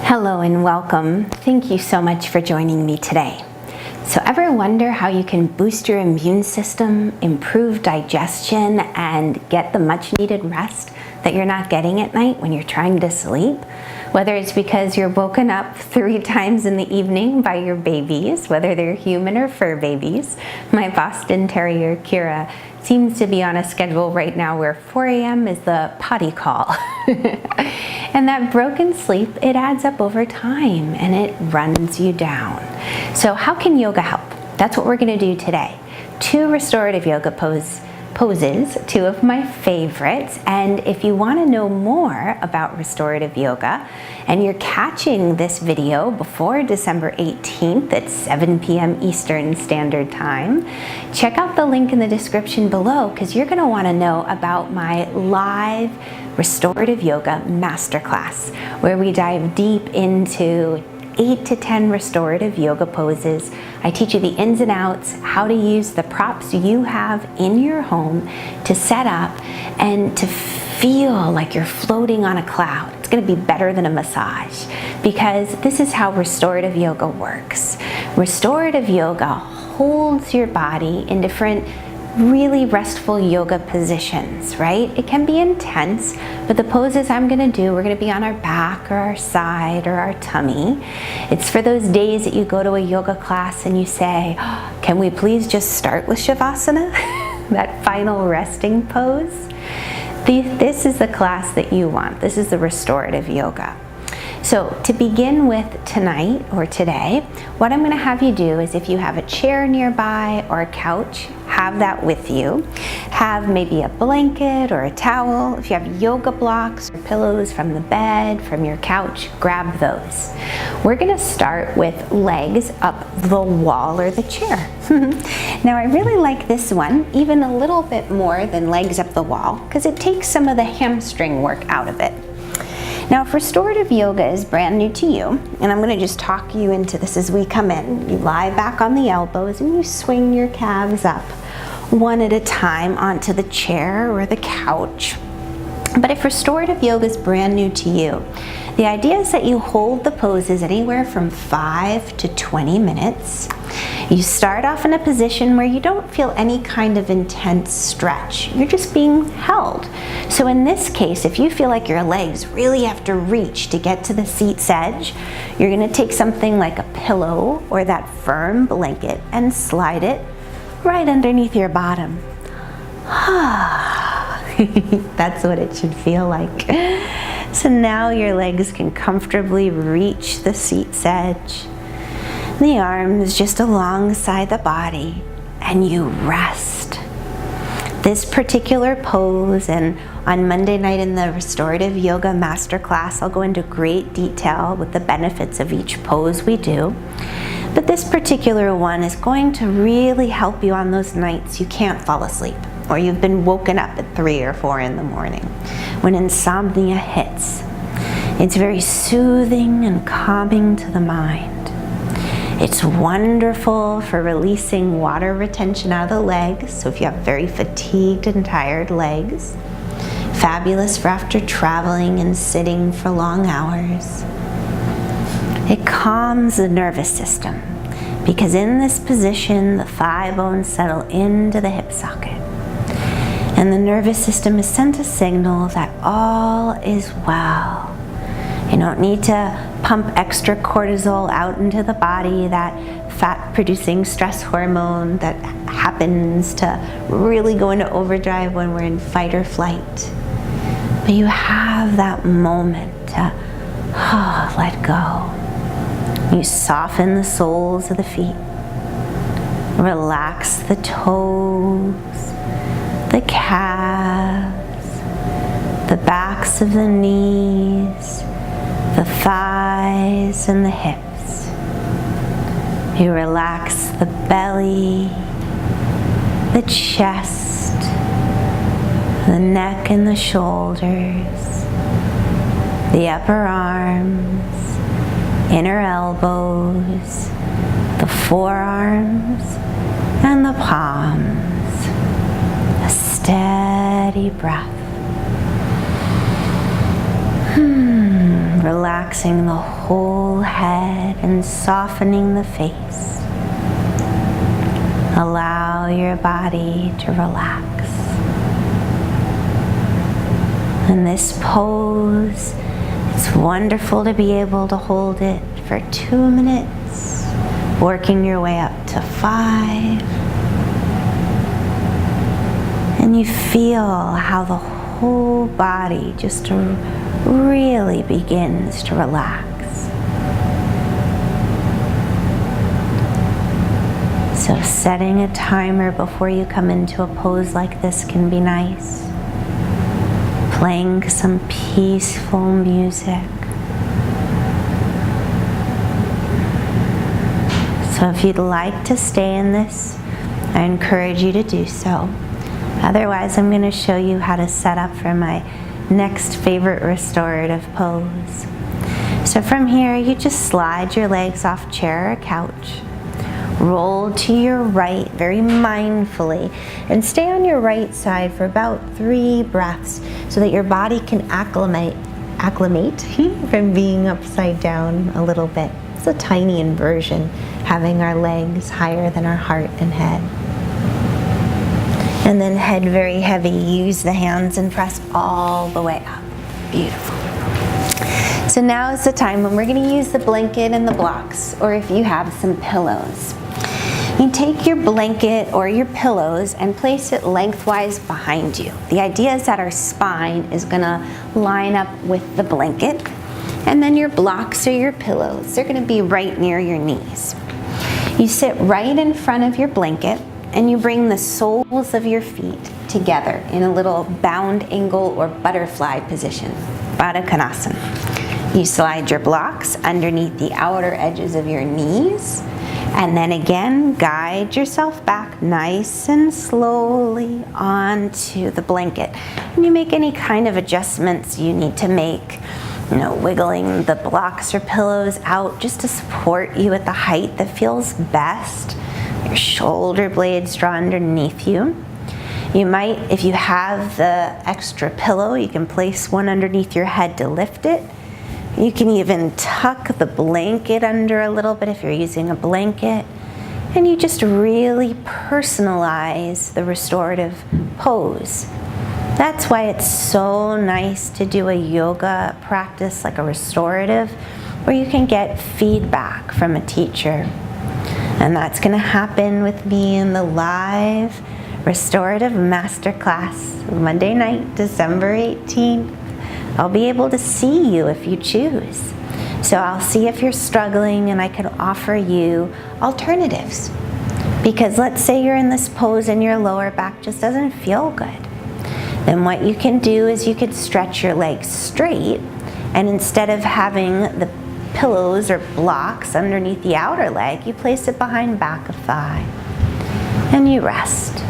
Hello and welcome. Thank you so much for joining me today. So ever wonder how you can boost your immune system, improve digestion, and get the much needed rest that you're not getting at night when you're trying to sleep? Whether it's because you're woken up 3 times in the evening by your babies, whether they're human or fur babies. My Boston Terrier, Kira, seems to be on a schedule right now where 4 a.m. is the potty call. And that broken sleep, it adds up over time and it runs you down. So how can yoga help? That's what we're going to do today. 2 restorative yoga poses, 2 of my favorites. And if you want to know more about restorative yoga and you're catching this video before December 18th at 7 p.m. Eastern Standard Time, check out the link in the description below because you're going to want to know about my live restorative yoga masterclass where we dive deep into 8 to 10 restorative yoga poses. I teach you the ins and outs, how to use the props you have in your home to set up and to feel like you're floating on a cloud. It's going to be better than a massage because this is how restorative yoga works. Restorative yoga holds your body in different really restful yoga positions, right? It can be intense, but the poses I'm gonna do, we're gonna be on our back or our side or our tummy. It's for those days that you go to a yoga class and you say, oh, can we please just start with Shavasana? That final resting pose. This is the class that you want. This is the restorative yoga. So to begin with tonight or today, what I'm going to have you do is if you have a chair nearby or a couch, have that with you. Have maybe a blanket or a towel. If you have yoga blocks or pillows from the bed, from your couch, grab those. We're going to start with legs up the wall or the chair. Now I really like this one even a little bit more than legs up the wall because it takes some of the hamstring work out of it. Now, if restorative yoga is brand new to you, and I'm going to just talk you into this as we come in, you lie back on the elbows and you swing your calves up one at a time onto the chair or the couch. But if restorative yoga is brand new to you, the idea is that you hold the poses anywhere from 5 to 20 minutes. You start off in a position where you don't feel any kind of intense stretch. You're just being held. So in this case, if you feel like your legs really have to reach to get to the seat's edge, you're going to take something like a pillow or that firm blanket and slide it right underneath your bottom. That's what it should feel like. So now your legs can comfortably reach the seat's edge. The arms just alongside the body, and you rest. This particular pose, and on Monday night in the restorative yoga masterclass, I'll go into great detail with the benefits of each pose we do. But this particular one is going to really help you on those nights you can't fall asleep, or you've been woken up at 3 or 4 in the morning when insomnia hits. It's very soothing and calming to the mind. It's wonderful for releasing water retention out of the legs, so if you have very fatigued and tired legs. Fabulous for after traveling and sitting for long hours. It calms the nervous system because in this position, the thigh bones settle into the hip socket. And the nervous system is sent a signal that all is well. You don't need to pump extra cortisol out into the body, that fat-producing stress hormone that happens to really go into overdrive when we're in fight or flight. But you have that moment to let go. You soften the soles of the feet. Relax the toes, the calves, the backs of the knees, the thighs and the hips. You relax the belly, the chest, the neck and the shoulders, the upper arms, inner elbows, the forearms and the palms. A steady breath. relaxing the whole head and softening the face. Allow your body to relax. In this pose, it's wonderful to be able to hold it for 2 minutes, working your way up to 5. And you feel how the whole body just really begins to relax. So setting a timer before you come into a pose like this can be nice. Playing some peaceful music. So if you'd like to stay in this, I encourage you to do so. Otherwise, I'm going to show you how to set up for my next favorite restorative pose. So from here, you just slide your legs off chair or couch. Roll to your right very mindfully and stay on your right side for about 3 breaths so that your body can acclimate from being upside down a little bit. It's a tiny inversion, having our legs higher than our heart and head. And then head very heavy, use the hands and press all the way up. Beautiful. So now is the time when we're going to use the blanket and the blocks, or if you have some pillows. You take your blanket or your pillows and place it lengthwise behind you. The idea is that our spine is going to line up with the blanket, and then your blocks or your pillows, they're going to be right near your knees. You sit right in front of your blanket and you bring the soles of your feet together in a little bound angle or butterfly position, Baddha Konasana. You slide your blocks underneath the outer edges of your knees, and then again, guide yourself back nice and slowly onto the blanket. And you make any kind of adjustments you need to make, wiggling the blocks or pillows out just to support you at the height that feels best. Your shoulder blades draw underneath you. You might, if you have the extra pillow, you can place one underneath your head to lift it. You can even tuck the blanket under a little bit if you're using a blanket. And you just really personalize the restorative pose. That's why it's so nice to do a yoga practice like a restorative, where you can get feedback from a teacher. And that's going to happen with me in the live restorative masterclass Monday night, December 18th. I'll be able to see you if you choose. So I'll see if you're struggling and I can offer you alternatives. Because let's say you're in this pose and your lower back just doesn't feel good. Then what you can do is you could stretch your legs straight, and instead of having the pillows or blocks underneath the outer leg, you place it behind back of thigh. And you rest.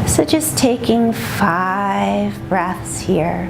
So just taking 5 breaths here.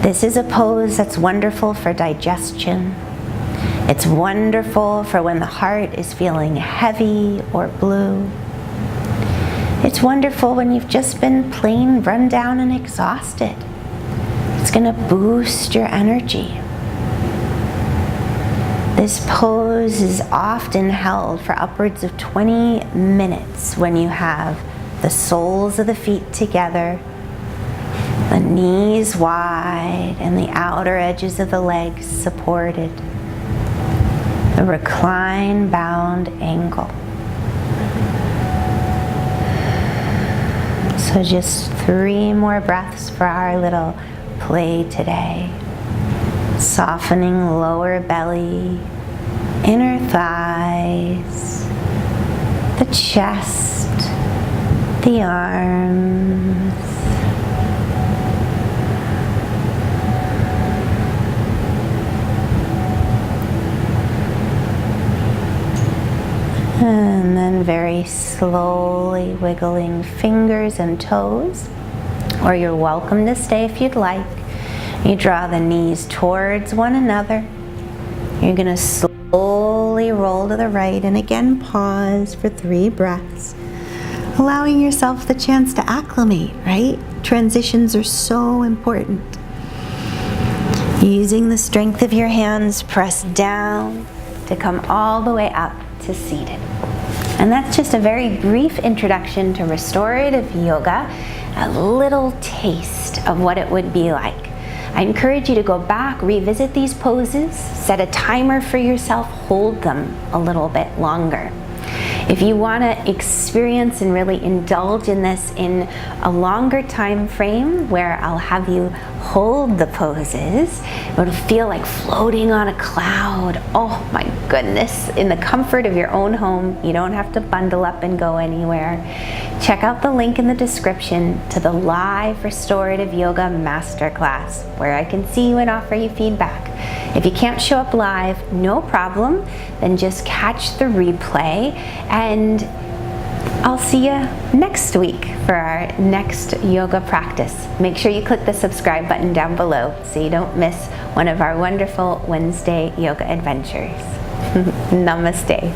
This is a pose that's wonderful for digestion. It's wonderful for when the heart is feeling heavy or blue. It's wonderful when you've just been plain run down and exhausted. It's going to boost your energy. This pose is often held for upwards of 20 minutes when you have the soles of the feet together, the knees wide, and the outer edges of the legs supported. The recline bound angle. So just 3 more breaths for our little play today. Softening lower belly, inner thighs, the chest, the arms. And then very slowly wiggling fingers and toes, or you're welcome to stay if you'd like. You draw the knees towards one another. You're going to slowly roll to the right, and again pause for 3 breaths, allowing yourself the chance to acclimate, right? Transitions are so important. Using the strength of your hands, press down to come all the way up to seated. And that's just a very brief introduction to restorative yoga, a little taste of what it would be like. I encourage you to go back, revisit these poses, set a timer for yourself, hold them a little bit longer. If you want to experience and really indulge in this in a longer time frame where I'll have you hold the poses, it'll feel like floating on a cloud. Oh my goodness, in the comfort of your own home. You don't have to bundle up and go anywhere. Check out the link in the description to the live restorative yoga masterclass where I can see you and offer you feedback. If you can't show up live, no problem, then just catch the replay, and I'll see you next week for our next yoga practice. Make sure you click the subscribe button down below so you don't miss one of our wonderful Wednesday yoga adventures. Namaste.